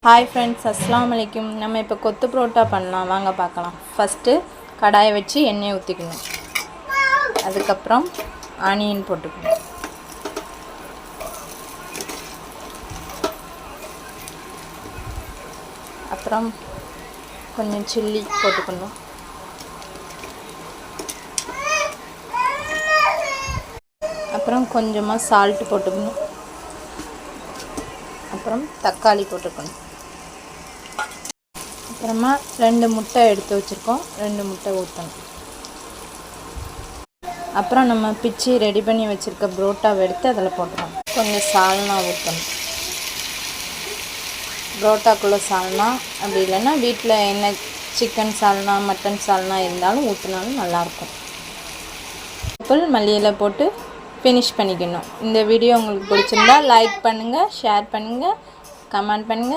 hi friends अस्सलाम वालेकुम நம்ம இப்போ கொத்து பரோட்டா பண்ணலாம் வாங்க பார்க்கலாம் ஃபர்ஸ்ட் கடாயை வச்சு எண்ணெய் ஊத்திக்கணும் அதுக்கு அப்புறம் ஆனியன் போட்டுக்கணும் அப்புறம் கொஞ்சம் சில்லி போட்டுக்கணும் அப்புறம் கொஞ்சமா சால்ட் போட்டுக்கணும் அப்புறம் தக்காளி போட்டுக்கணும் அப்புறமா 2 முட்டை எடுத்து வச்சிருக்கோம் 2 முட்டை ஊத்தணும் அப்புறம் நம்ம பிச்சி ரெடி பண்ணி வச்சிருக்க பரோட்டாவை எடுத்து அதல போடணும் கொஞ்சம் சால்னா ஊத்தணும் பரோட்டாக்குள்ள சால்னா அப்படி இல்லனா வீட்ல என்ன சிக்கன் சால்னா மட்டன் சால்னா இருந்தாலும் ஊத்துனாலும் நல்லா இருக்கும் புல் மல்லியில போட்டு ஃபினிஷ் பண்ணிக்கணும் இந்த வீடியோ உங்களுக்கு பிடிச்சிருந்தா லைக் பண்ணுங்க ஷேர் பண்ணுங்க கமெண்ட் பண்ணுங்க